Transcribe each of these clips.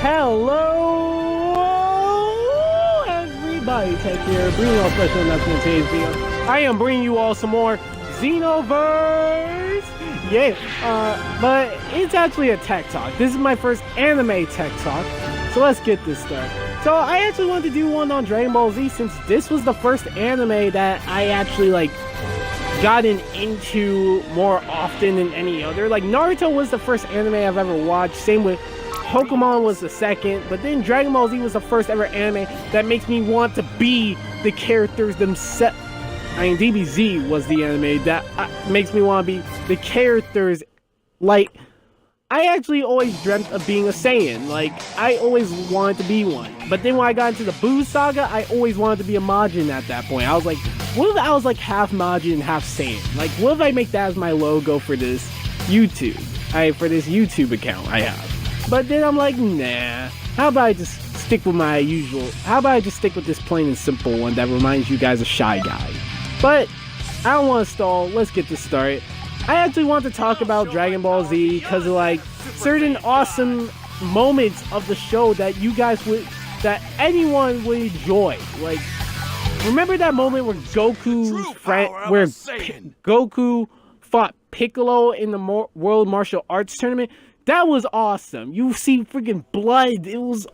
Hello, everybody. Tech here, bringing you all special announcement today's video. I am bringing you all some more Xenoverse. Yeah, but it's actually a tech talk. This is my first anime tech talk, so let's get this started. So I actually wanted to do one on Dragon Ball Z since this was the first anime that I actually gotten into more often than any other. Like Naruto was the first anime I've ever watched. Same with Pokemon was the second, but then Dragon Ball Z was the first ever anime that makes me want to be the characters themselves. I mean, DBZ was the anime that makes me want to be the characters. Like, I actually always dreamt of being a Saiyan. Like, I always wanted to be one. But then when I got into the Buu Saga, I always wanted to be a Majin at that point. I was like, what if I was like half Majin and half Saiyan? Like, what if I make that as my logo for this YouTube? For this YouTube account I have. But then I'm like, nah. How about I just stick with my usual? How about I just stick with this plain and simple one that reminds you guys of Shy Guy? But I don't want to stall. Let's get this started. I actually want to talk about Dragon Ball Z because of like certain awesome moments of the show that you guys would, that anyone would enjoy. Like, remember that moment where Goku fought Piccolo in the World Martial Arts Tournament? That was awesome. You see freaking blood. You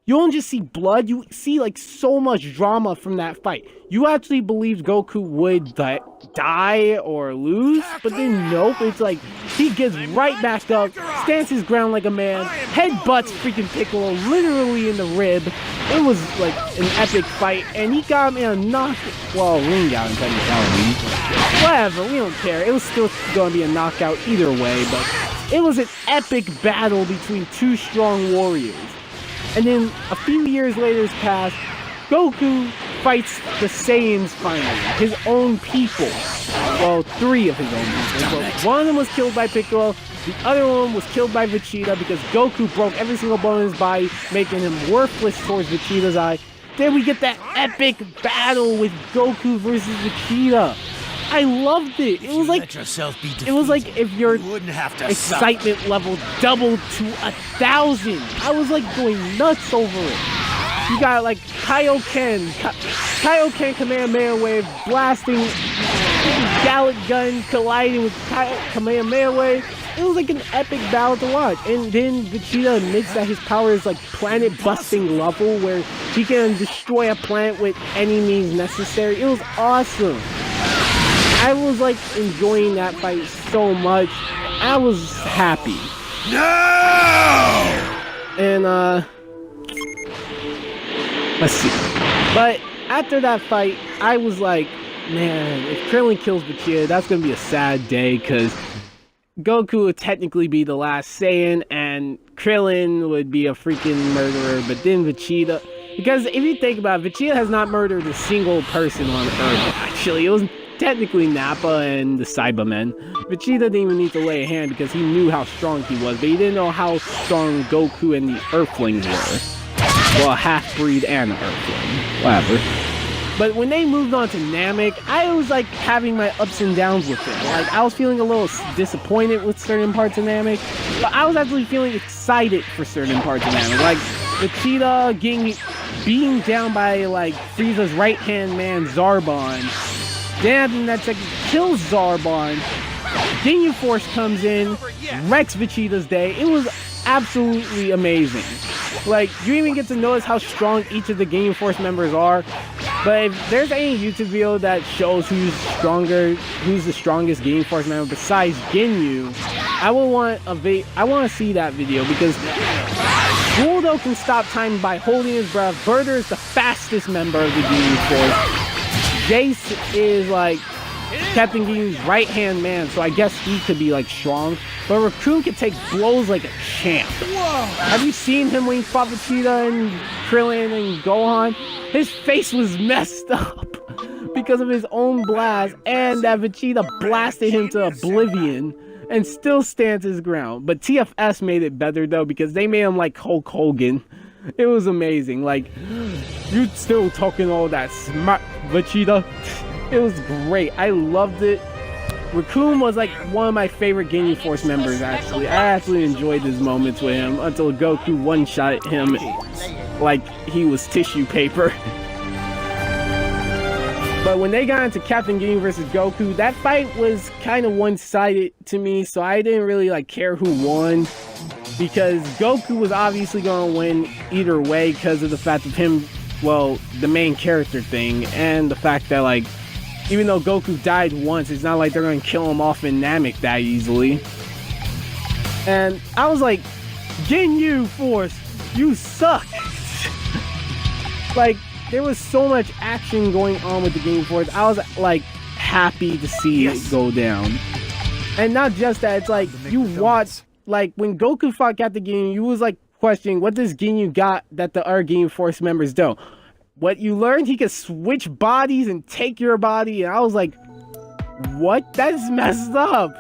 don't just see blood, you see like so much drama from that fight. You actually believed Goku would die or lose, but then nope, it's like he gets right back up, stands his ground like a man, headbutts freaking Piccolo literally in the rib. It was like an epic fight, and he got him in a knockout. Well, Ring got him technically. Whatever, we don't care. It was still going to be a knockout either way, but it was an epic battle between two strong warriors. And then a few years later has passed, Goku fights the Saiyans finally, his own people. Well, 3 of his own people. But one of them was killed by Piccolo, the other one was killed by Vegeta because Goku broke every single bone in his body, making him worthless towards Vegeta's eye. Then we get that epic battle with Goku versus Vegeta. I loved it. It was like if your excitement level doubled to 1,000. I was like going nuts over it. You got like Kaioken Kamehameha Wave blasting Gallic Gun colliding with Kamehameha Wave. It was like an epic battle to watch. And then Vegeta admits that his power is like planet busting level where he can destroy a planet with any means necessary. It was awesome. I was like enjoying that fight so much. I was happy. No! And let's see. But after that fight, I was like, man, if Krillin kills Vegeta, that's gonna be a sad day because Goku would technically be the last Saiyan and Krillin would be a freaking murderer, but then Vegeta, because if you think about it, Vegeta has not murdered a single person on Earth. Actually, it was technically Nappa and the Cybermen. Vegeta didn't even need to lay a hand because he knew how strong he was, but he didn't know how strong Goku and the Earthlings were. Well, a half-breed and an Earthling. Whatever. But when they moved on to Namek, I was like having my ups and downs with it. Like, I was feeling a little disappointed with certain parts of Namek, but I was actually feeling excited for certain parts of Namek. Like, Vegeta getting beaten down by like Frieza's right-hand man, Zarbon. Then in that second, kills Zarbon. Ginyu Force comes in, wrecks Vegeta's day. It was absolutely amazing. Like, you even get to notice how strong each of the Ginyu Force members are. But if there's any YouTube video that shows who's the strongest Ginyu Force member besides Ginyu, I want to see that video because Guldo can stop time by holding his breath. Burter is the fastest member of the Ginyu Force. Jace is like Captain Ginyu's right-hand man, so I guess he could be like strong. But Raccoon can take blows like a champ. Whoa. Have you seen him when he fought Vegeta and Krillin and Gohan? His face was messed up because of his own blast, and that Vegeta blasted him to oblivion and still stands his ground. But TFS made it better though because they made him like Hulk Hogan. It was amazing. Like, you still talking all that smart, Vegeta? It was great. I loved it. Raccoon was like one of my favorite Ginyu Force members, actually. I actually enjoyed his moments with him until Goku one-shot him like he was tissue paper. But when they got into Captain Ginyu versus Goku, that fight was kind of one-sided to me, so I didn't really like care who won, because Goku was obviously going to win either way because of the fact of him, well, the main character thing, and the fact that, like, even though Goku died once, it's not like they're going to kill him off in Namek that easily. And I was like, Ginyu Force, you suck! Like, there was so much action going on with the Ginyu Force. I was, like, happy to see it go down. And not just that, it's like, you watch, like, when Goku fought Captain Ginyu, you was, like, questioning, what does Ginyu got that the other Ginyu Force members don't? What you learned, he could switch bodies and take your body, and I was like, what? That's messed up.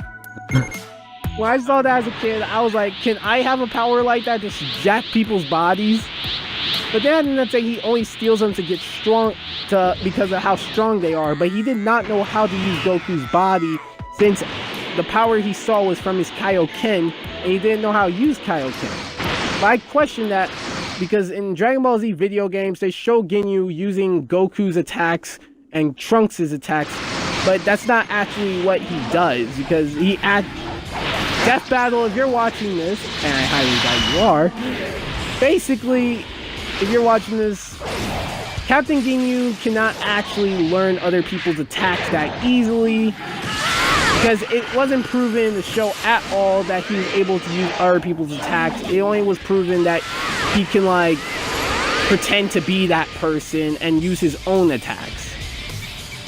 When I saw that as a kid, I was like, can I have a power like that to jack people's bodies? But then that's like he only steals them to get strong, because of how strong they are, but he did not know how to use Goku's body, since the power he saw was from his Kaioken, and he didn't know how to use Kaioken. But I question that, because in Dragon Ball Z video games, they show Ginyu using Goku's attacks and Trunks' attacks, but that's not actually what he does, because he at Death Battle, if you're watching this, and I highly doubt you are, basically, if you're watching this, Captain Ginyu cannot actually learn other people's attacks that easily, because it wasn't proven in the show at all that he was able to use other people's attacks. It only was proven that he can, like, pretend to be that person and use his own attacks.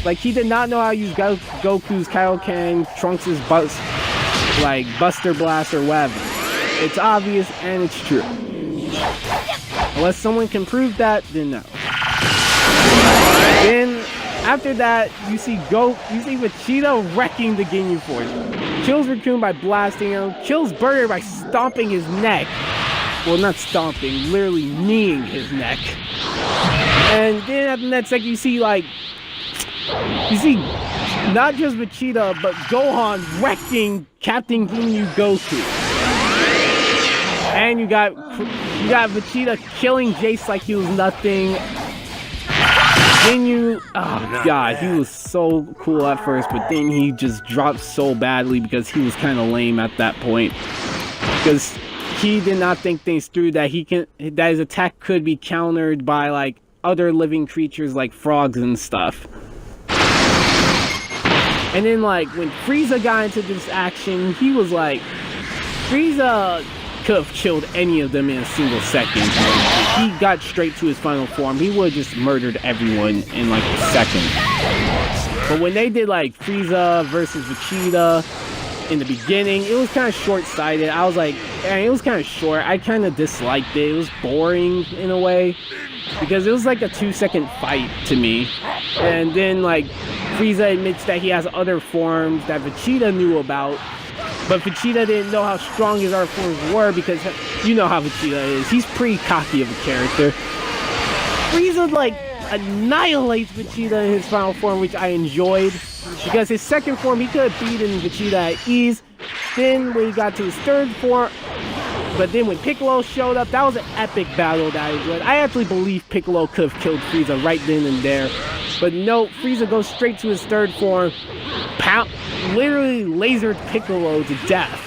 Like, he did not know how to use Goku's Kaioken, Trunks' Buster Blast, or whatever. It's obvious and it's true. Unless someone can prove that, then no. Then, after that, you see Vegeta wrecking the Ginyu Force. Kills Raccoon by blasting him, kills Burger by stomping his neck. Well, not stomping, literally kneeing his neck. And then after that second, you see not just Vegeta, but Gohan wrecking Captain Ginyu Goku. And you got Vegeta killing Jace like he was nothing. Ginyu, oh god, he was so cool at first, but then he just dropped so badly because he was kind of lame at that point. Because he did not think things through that his attack could be countered by like other living creatures like frogs and stuff. And then like when Frieza got into this action, he was like, Frieza could have killed any of them in a single second. If he got straight to his final form, he would have just murdered everyone in like a second. But when they did like Frieza versus Vegeta in the beginning, it was kind of short-sighted. I was like, it was kind of short. I kind of disliked it. It was boring in a way, because it was like a 2-second fight to me. And then like Frieza admits that he has other forms that Vegeta knew about, but Vegeta didn't know how strong his other forms were, because you know how Vegeta is. He's pretty cocky of a character. Frieza like annihilates Vegeta in his final form, which I enjoyed, because his second form he could have beaten Vegeta at ease. Then when he got to his third form, but then when Piccolo showed up, that was an epic battle that I enjoyed. I actually believe Piccolo could have killed Frieza right then and there, but no, Frieza goes straight to his third form, literally lasered Piccolo to death,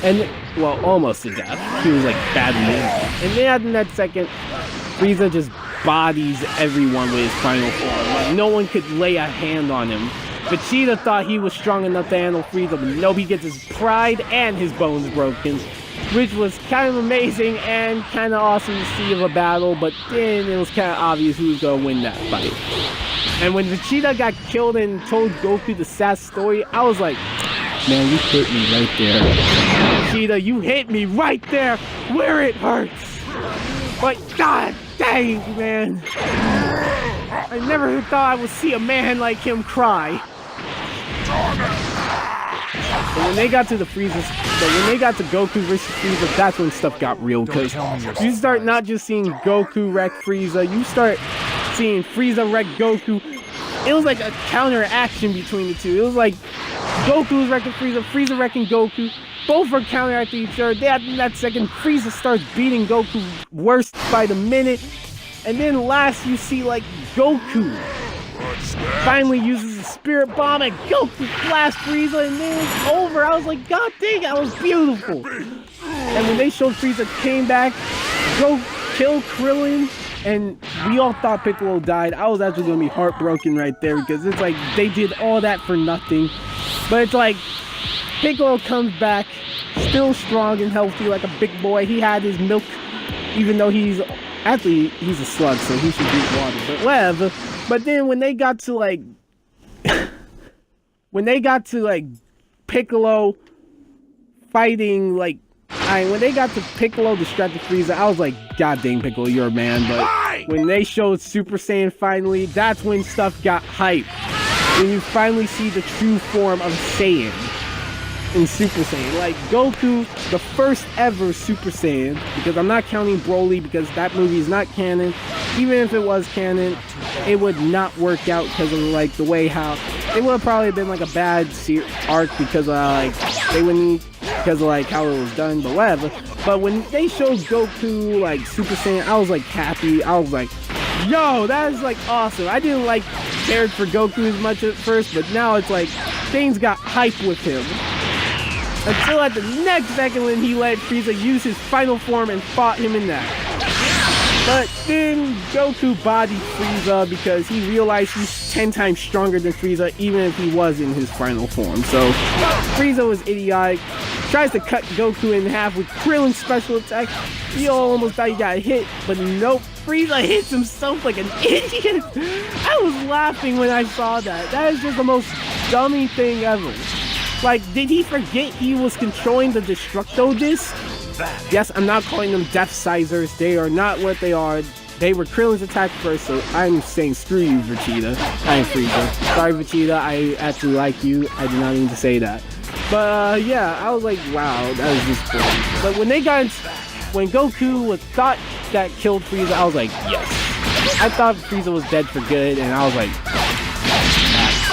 and well, almost to death. He was like badly injured. And then in that second, Frieza just bodies everyone with his final form. Like, no one could lay a hand on him. Vegeta thought he was strong enough to handle Frieza, but no, he gets his pride and his bones broken, which was kind of amazing and kind of awesome to see of a battle, but then it was kind of obvious who was going to win that fight. And when Vegeta got killed and told Goku the sad story, I was like, man, you hit me right there. Vegeta, you hit me right there where it hurts. But god dang, man. I never thought I would see a man like him cry. But when they got to Goku versus Frieza, that's when stuff got real, because you start not just seeing Goku wreck Frieza, you start seeing Frieza wreck Goku. It was like a counteraction between the two. It was like Goku's wrecking Frieza, Frieza wrecking Goku. Both are counteracting each other. Then in that second, Frieza starts beating Goku worse by the minute. And then last you see like Goku finally uses a spirit bomb and Goku blasts Frieza and then it's over. I was like, god dang, that was beautiful. And when they showed Frieza came back, go kill Krillin, and we all thought Piccolo died. I was actually gonna be heartbroken right there because it's like they did all that for nothing. But it's like Piccolo comes back still strong and healthy like a big boy. He had his milk, even though he's a slug, so he should drink water, but whatever. But then when they got to like Piccolo fighting like when they got to Piccolo distracted Frieza, I was like, god dang Piccolo, you're a man. But when they showed Super Saiyan finally, that's when stuff got hype. When you finally see the true form of Saiyan in Super Saiyan. Like Goku, the first ever Super Saiyan, because I'm not counting Broly because that movie is not canon. Even if it was canon, it would not work out because of like the way how it would have probably been like a bad arc because they wouldn't, because of like how it was done, but whatever. But when they showed Goku like Super Saiyan, I was like happy. I was like, yo, that is like awesome. I didn't like cared for Goku as much at first, but now it's like things got hype with him. Until at the next second when he let Frieza use his final form and fought him in that. But then Goku bodied Frieza because he realized he's 10 times stronger than Frieza even if he was in his final form. So Frieza was idiotic. Tries to cut Goku in half with Krillin's special attack. He almost thought he got hit, but nope. Frieza hits himself like an idiot. I was laughing when I saw that. That is just the most dummy thing ever. Like, did he forget he was controlling the Destructo Disc? Yes, I'm not calling them Death Sizers. They are not what they are. They were Krillin's attack first, so I'm saying screw you, Vegeta. I'm Frieza. Sorry, Vegeta. I actually like you. I did not mean to say that. But yeah, I was like, wow, that was just boring. But when Goku thought that killed Frieza, I was like, yes. I thought Frieza was dead for good, and I was like,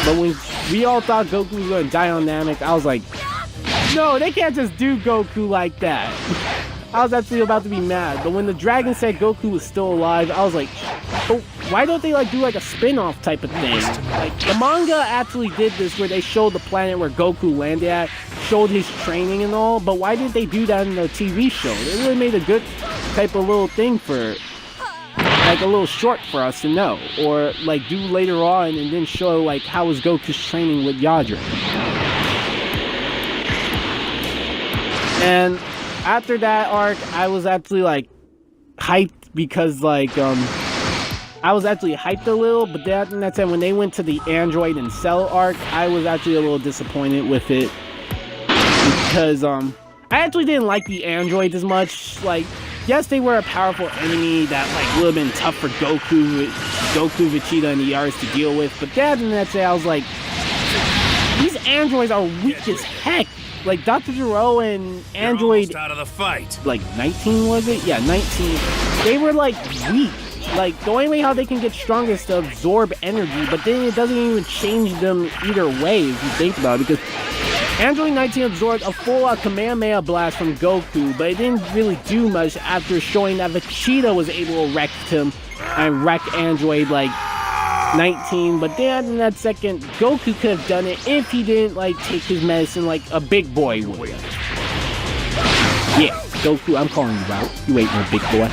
but when we all thought Goku was going to die on Namek, I was like, no, they can't just do Goku like that. I was actually about to be mad, but when the dragon said Goku was still alive, I was like, oh, why don't they like do like a spin-off type of thing? Like the manga actually did this where they showed the planet where Goku landed at, showed his training and all, but why didn't they do that in the TV show? They really made a good type of little thing for, like a little short for us to know, or like do later on and then show like how was Goku's training with Yadra. And after that arc, I was actually like hyped because like I was actually hyped a little, but that said, when they went to the Android and Cell arc, I was actually a little disappointed with it because I actually didn't like the androids as much. Like, yes, they were a powerful enemy that like would have been tough for Goku, Vegeta, and the Yars to deal with, but that said, I was like, these androids are weak as heck. Like Dr. Gero and Android out of the fight. Like 19 was it? Yeah, 19. They were like weak. Like the only way how they can get stronger is to absorb energy, but then it doesn't even change them either way if you think about it, because Android 19 absorbed a full-out Kamehameha blast from Goku, but it didn't really do much after showing that Vegeta was able to wreck him and wreck Android like 19, but then in that second, Goku could have done it if he didn't like take his medicine like a big boy would. Yeah, Goku, I'm calling you out. You ain't no big boy.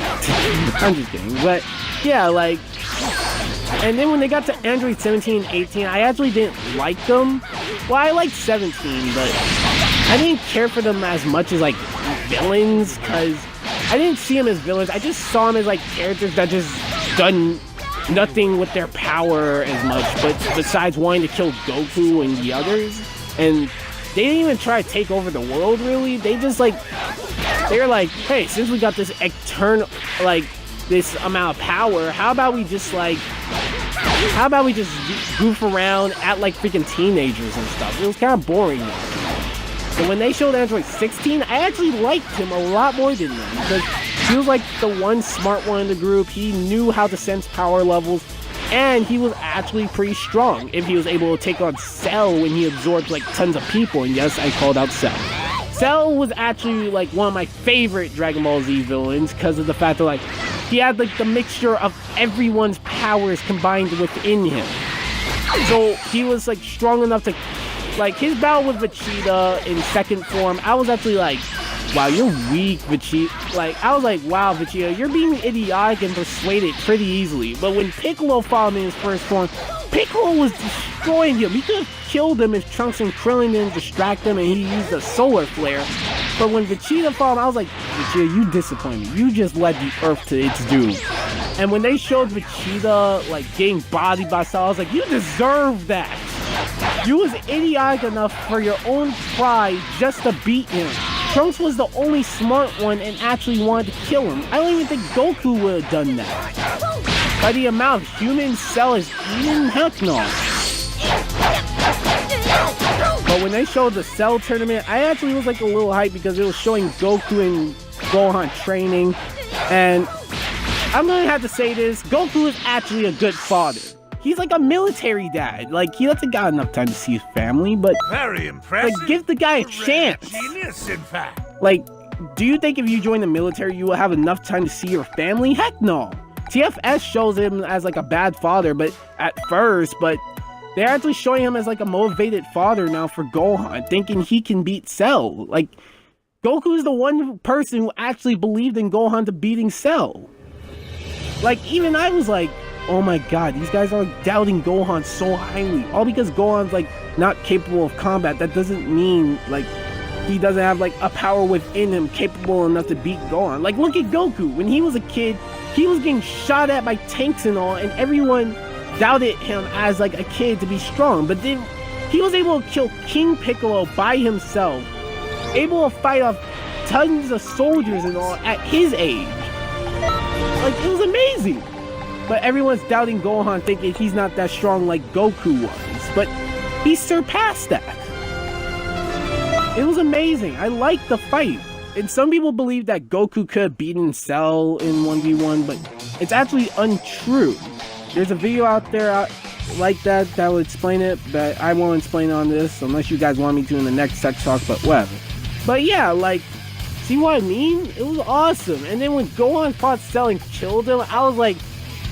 I'm just kidding, but yeah, like, and then when they got to Android 17 and 18, I actually didn't like them. Well, I liked 17, but I didn't care for them as much as like villains, because I didn't see them as villains. I just saw them as like characters that just done nothing with their power as much, but besides wanting to kill Goku and the others. And they didn't even try to take over the world, really. They just like, they're like, hey, since we got this eternal, like, this amount of power, how about we just goof around, act like freaking teenagers and stuff. It was kind of boring. But when they showed Android 16, I actually liked him a lot more than them, because he was like the one smart one in the group. He knew how to sense power levels. And he was actually pretty strong if he was able to take on Cell when he absorbed like tons of people. And yes, I called out Cell. Cell was actually like one of my favorite Dragon Ball Z villains because of the fact that like he had like the mixture of everyone's powers combined within him. So he was like strong enough to, like, his battle with Vegeta in second form, I was actually like, wow, you're weak, Vegeta. Like, I was like, wow, Vegeta, you're being idiotic and persuaded pretty easily. But when Piccolo fought him in his first form, Piccolo was destroying him. He could have killed him if Trunks and Krillin didn't distract him and he used a solar flare. But when Vegeta fought him, I was like, Vegeta, you disappoint me. You just led the Earth to its doom. And when they showed Vegeta, like, getting bodied by Cell, I was like, you deserve that. You was idiotic enough for your own pride just to beat him. Trunks was the only smart one and actually wanted to kill him. I don't even think Goku would have done that. By the amount of human Cell is eating, heck no. But when they showed the Cell tournament, I actually was like a little hyped because it was showing Goku and Gohan training. And I'm gonna have to say this, Goku is actually a good father. He's like a military dad. Like, he hasn't got enough time to see his family, but very impressive. Like, give the guy a chance. Genius, in fact. Like, do you think if you join the military, you will have enough time to see your family? Heck no. TFS shows him as like a bad father, but at first, but they're actually showing him as like a motivated father now for Gohan, thinking he can beat Cell. Like, Goku is the one person who actually believed in Gohan to beating Cell. Like, even I was like, oh my god, these guys are doubting Gohan so highly. All because Gohan's like not capable of combat. That doesn't mean like he doesn't have like a power within him capable enough to beat Gohan. Like, look at Goku. When he was a kid, he was getting shot at by tanks and all, and everyone doubted him as like a kid to be strong. But then he was able to kill King Piccolo by himself, able to fight off tons of soldiers and all at his age. Like, it was amazing. But everyone's doubting Gohan, thinking he's not that strong like Goku was. But he surpassed that. It was amazing. I liked the fight. And some people believe that Goku could have beaten Cell in 1v1, but it's actually untrue. There's a video out there like that will explain it, but I won't explain on this unless you guys want me to in the next Sex Talk, but whatever. But yeah, like, see what I mean? It was awesome. And then when Gohan fought Cell and killed him, I was like,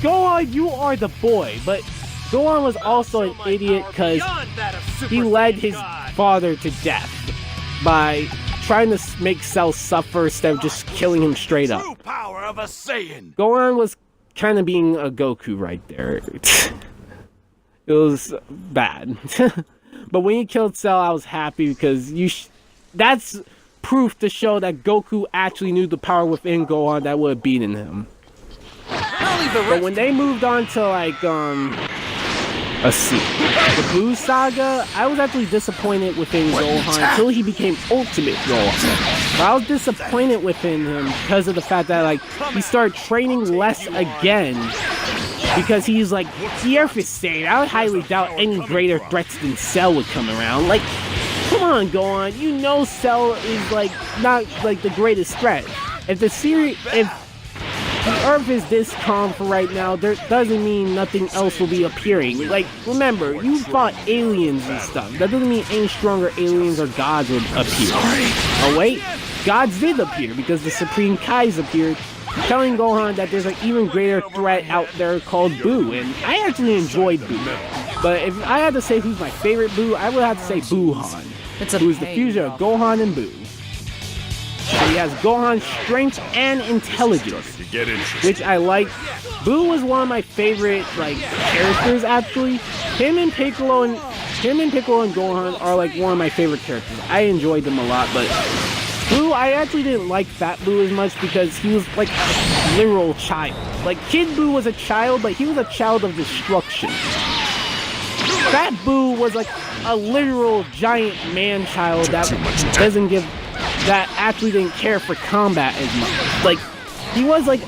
Gohan, you are the boy. But Gohan was also an idiot because he led his father to death by trying to make Cell suffer instead of just killing him straight up. True power of a Saiyan. Gohan was kind of being a Goku right there. It was bad. But when he killed Cell, I was happy because that's proof to show that Goku actually knew the power within Gohan that would have beaten him. But when they moved on to like let's see, the Buu Saga, I was actually disappointed within Gohan until he became Ultimate Gohan. But I was disappointed within him because of the fact that like he started training less again. Because he's like, the Earth is staying. I would highly doubt any greater threats than Cell would come around. Like, come on, Gohan. You know Cell is like not like the greatest threat. If the Earth is this calm for right now, that doesn't mean nothing else will be appearing. Like, remember, you fought aliens and stuff. That doesn't mean any stronger aliens or gods would appear. Oh wait, gods did appear because the Supreme Kais appeared, telling Gohan that there's an even greater threat out there called Buu, and I actually enjoyed Buu. But if I had to say who's my favorite Buu, I would have to say Buuhan, who's the fusion of Gohan and Buu. So he has Gohan's strength and intelligence, which I like. Buu was one of my favorite like characters actually. Him and Piccolo and Gohan are like one of my favorite characters. I enjoyed them a lot, but Buu, I actually didn't like Fat Buu as much because he was like a literal child. Like, Kid Buu was a child, but he was a child of destruction. Fat Buu was like a literal giant man-child that actually didn't care for combat as much. Like, he was like,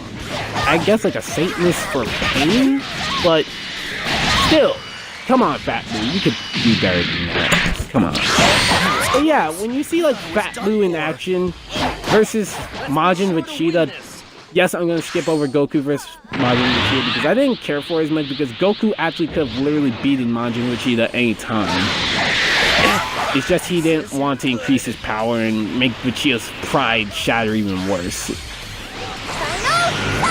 I guess like a Satanist for pain, but still, come on, Fat Buu, you could do better than that. Come on. But yeah, when you see like Fat Buu in action versus Majin Vegeta, yes, I'm gonna skip over Goku versus Majin Vegeta because I didn't care for it as much because Goku actually could have literally beaten Majin Vegeta any time. It's just he didn't want to increase his power and make Vegeta's pride shatter even worse.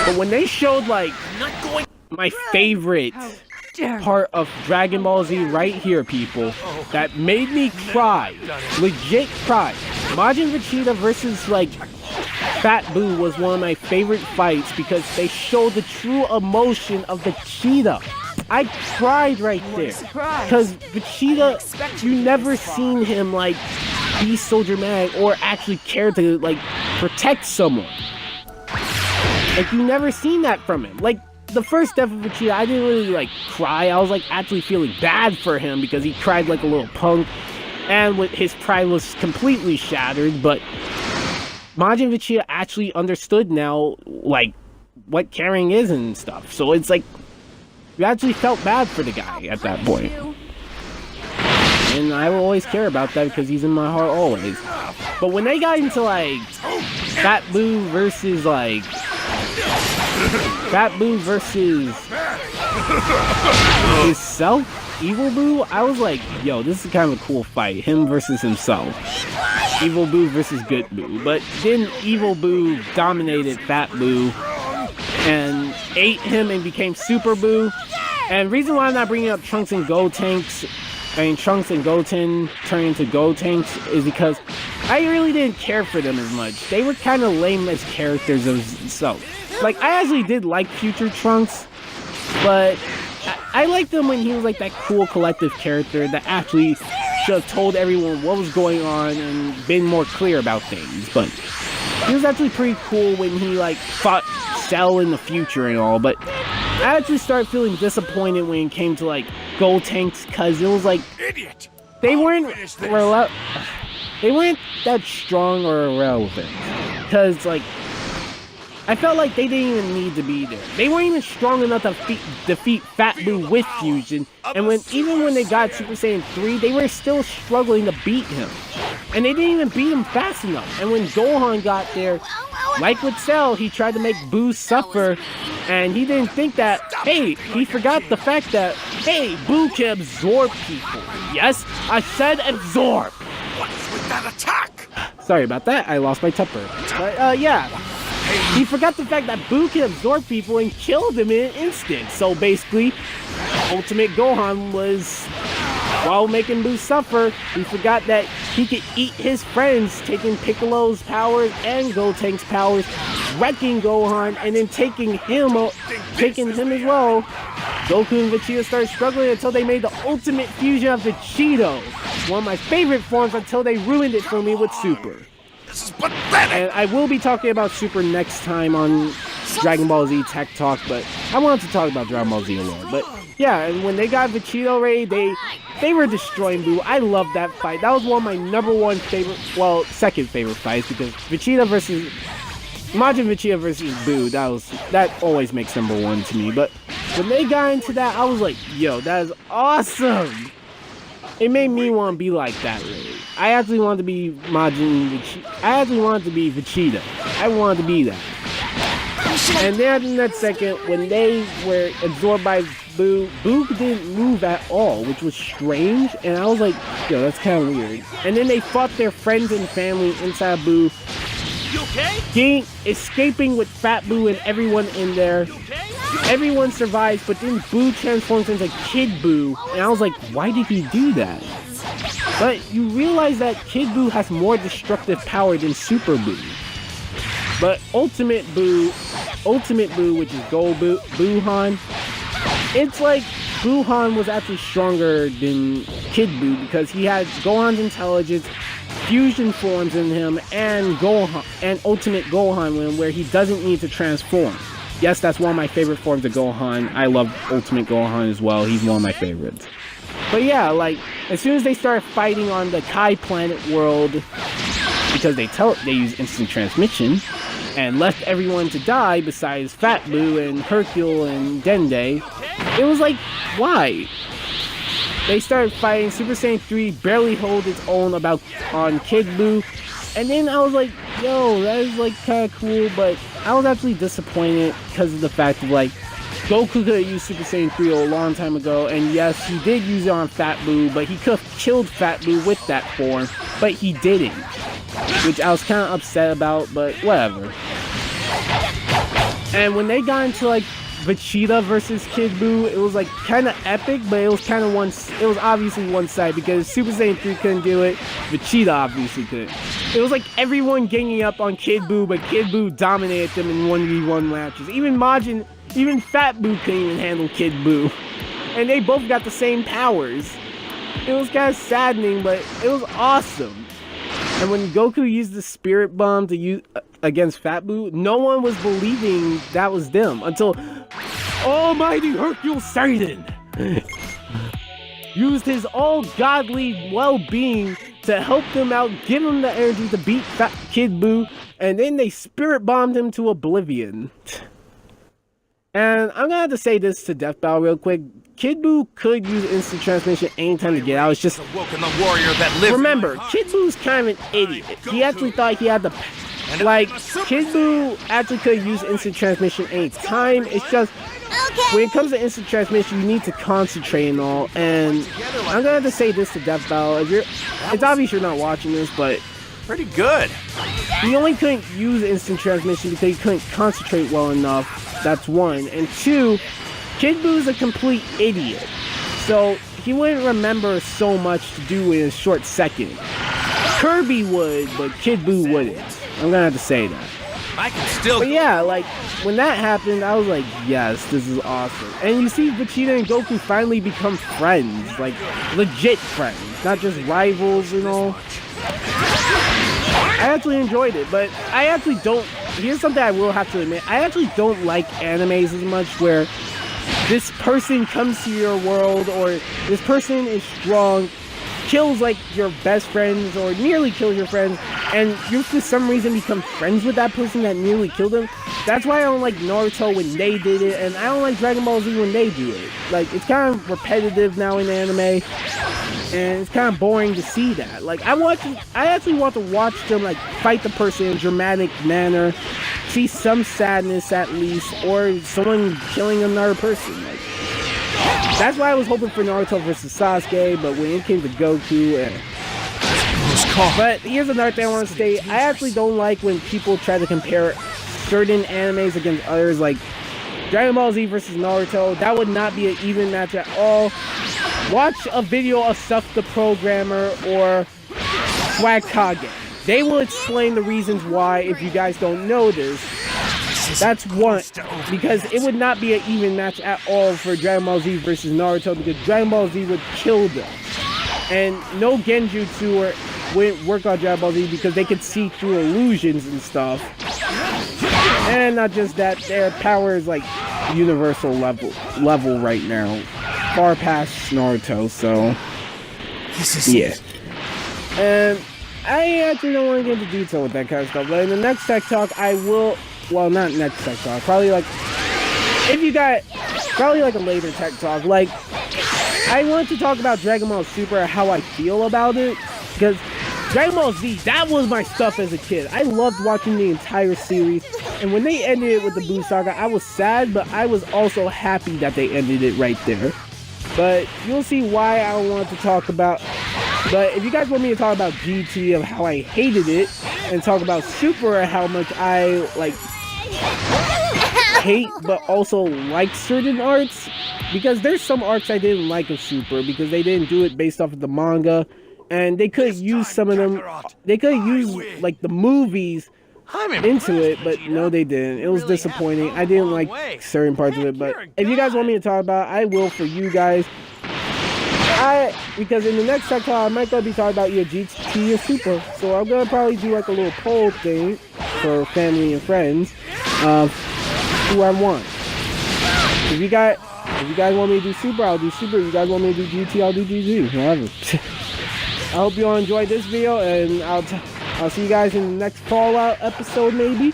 But when they showed like my favorite part of Dragon Ball Z right here, people, that made me cry, legit cry. Majin Vegeta versus like Fat Boo was one of my favorite fights because they showed the true emotion of Vegeta. I cried right there because Vegeta, you never seen him like be so dramatic or actually care to like protect someone. Like you never seen that from him. Like the first death of Vegeta, I didn't really like cry. I was like actually feeling bad for him because he cried like a little punk, and his pride was completely shattered. But Majin Vegeta actually understood now like what caring is and stuff. So it's like you actually felt bad for the guy at that point. And I will always care about that because he's in my heart always. But when they got into like Fat Boo versus himself, Evil Boo, I was like, yo, this is kind of a cool fight. Him versus himself. Evil Boo versus Good Boo. But then Evil Boo dominated Fat Boo and ate him and became Super Boo. And the reason why I'm not bringing up Trunks and Goten turning into Gotenks is because I really didn't care for them as much. They were kind of lame as characters themselves. Like, I actually did like Future Trunks, but I liked him when he was like that cool collective character that actually should have told everyone what was going on and been more clear about things. But he was actually pretty cool when he like fought Cell in the future and all, but I actually started feeling disappointed when it came to like Gotenks because it was like Idiot! they weren't that strong or irrelevant because like I felt like they didn't even need to be there. They weren't even strong enough to defeat Fat Boo with fusion, and even when they got Super Saiyan 3, they were still struggling to beat him. And they didn't even beat him fast enough. And when Gohan got there, like with Cell, he tried to make Boo suffer, and he didn't think that, hey, he forgot the fact that, hey, Boo can absorb people. Yes, I said absorb. What's with that attack? Sorry about that, I lost my temper. But, yeah. He forgot the fact that Boo can absorb people and kill them in an instant. So basically, Ultimate Gohan was, while making Boo suffer, he forgot that he could eat his friends, taking Piccolo's powers and Gotenks' powers, wrecking Gohan, and then taking him as well. Goku and Vegeta started struggling until they made the ultimate fusion of Vegito, one of my favorite forms until they ruined it for me with Super. This is pathetic! And I will be talking about Super next time on Dragon Ball Z Tech Talk, but I wanted to talk about Dragon Ball Z a little. But yeah, and when they got Vegito ready, they were destroying Boo. I love that fight. That was one of my #1 favorite, well, second favorite fights because Majin Vegeta versus Boo, that always makes #1 to me. But when they got into that, I was like, yo, that is awesome. It made me want to be like that, really. I actually wanted to be Vegeta. I actually wanted to be Vegeta. I wanted to be that. And then in that second, when they were absorbed by Boo, Boo didn't move at all, which was strange. And I was like, yo, that's kind of weird. And then they fought their friends and family inside Boo. You okay? Escaping with Fat Boo and everyone in there. Everyone survives, but then Boo transforms into Kid Boo, and I was like, why did he do that? But you realize that Kid Boo has more destructive power than Super Boo. But Ultimate Boo, which is Gold Boohan, it's like Boohan was actually stronger than Kid Boo because he had Gohan's intelligence, fusion forms in him, and Ultimate Gohan where he doesn't need to transform. Yes, that's one of my favorite forms of Gohan. I love Ultimate Gohan as well. He's one of my favorites. But yeah, like, as soon as they started fighting on the Kai planet world, because they use instant transmission, and left everyone to die besides Fat Boo and Hercule and Dende, it was like, why? They started fighting. Super Saiyan 3 barely held its own on Kid Boo. And then I was like, yo, that is like kind of cool, but I was actually disappointed because of the fact of like, Goku could have used Super Saiyan 3 a long time ago, and yes, he did use it on Fat Boo, but he could have killed Fat Boo with that form, but he didn't, which I was kind of upset about, but whatever. And when they got into like Vegeta versus Kid Buu, it was like kind of epic, but it was kind of it was obviously one side because Super Saiyan 3 couldn't do it, Vegeta obviously couldn't. It was like everyone ganging up on Kid Buu, but Kid Buu dominated them in 1v1 matches. Even Fat Buu couldn't even handle Kid Buu. And they both got the same powers. It was kind of saddening, but it was awesome. And when Goku used the Spirit Bomb to use against Fat Buu, no one was believing that was them until Almighty Hercule Satan used his all-godly well-being to help them out, give him the energy to beat Kid Buu, and then they Spirit Bombed him to oblivion. And I'm gonna have to say this to Death Battle real quick. Kid Buu could use instant transmission anytime to get out. It's just, remember, Kid Buu's kind of an idiot. He actually thought he had the, like, Kid Buu actually could use instant transmission anytime. It's just, when it comes to instant transmission, you need to concentrate and all. And I'm gonna have to say this to Death Battle. It's obvious you're not watching this, but Pretty good. he only couldn't use instant transmission because he couldn't concentrate well enough. That's one. And two, Kid Buu's a complete idiot. So he wouldn't remember so much to do in a short second. Kirby would, but Kid Buu wouldn't. I'm gonna have to say that. I can still. But yeah, like, when that happened, I was like, yes, this is awesome. And you see Vegeta and Goku finally become friends. Like, legit friends. Not just rivals and all. I actually enjoyed it, but I actually don't. Here's something I will have to admit. I actually don't like animes as much where this person comes to your world, or this person is strong, kills like your best friends, or nearly kills your friends, and you for some reason become friends with that person that nearly killed them. That's why I don't like Naruto when they did it, and I don't like Dragon Ball Z when they do it. Like, it's kind of repetitive now in anime, and it's kind of boring to see that. Like, I actually want to watch them like fight the person in a dramatic manner, see some sadness at least, or someone killing another person. Like, that's why I was hoping for Naruto versus Sasuke, but when it came to Goku, But here's another thing I want to say. I actually don't like when people try to compare certain animes against others, like Dragon Ball Z versus Naruto. That would not be an even match at all. Watch a video of Stuff the Programmer or Swag Kage. They will explain the reasons why if you guys don't know this. That's one, because it would not be an even match at all for Dragon Ball Z versus Naruto, because Dragon Ball Z would kill them. And no Genjutsu wouldn't work on Dragon Ball Z because they could see through illusions and stuff. And not just that, their power is like universal level right now. Far past Naruto, so yeah. And I actually don't want to get into detail with that kind of stuff, but in the next Tech Talk I will, well, not next Tech Talk, probably like, if you got, probably like a later Tech Talk, like, I want to talk about Dragon Ball Super, how I feel about it, because Dragon Ball Z, that was my stuff as a kid. I loved watching the entire series, and when they ended it with the Buu Saga, I was sad, but I was also happy that they ended it right there. But you'll see why I want to talk about. But if you guys want me to talk about GT, of how I hated it, and talk about Super, how much I like hate but also like certain arcs, because there's some arcs I didn't like of Super because they didn't do it based off of the manga, and they could use some of them. They could use like the movies into it, but no, they didn't. It was disappointing. I didn't like certain parts of it, but if you guys want me to talk about it, I will for you guys. Because in the next Tech Talk, I might gonna be talking about either GT or Super, so I'm gonna probably do like a little poll thing for family and friends of who I want. If you guys want me to do Super, I'll do Super. If you guys want me to do GT, I'll do GT. Whatever. I hope you all enjoyed this video, and I'll see you guys in the next Fallout episode, maybe.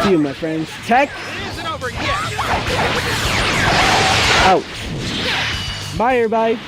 See you, my friends. Tech out. Bye, everybody.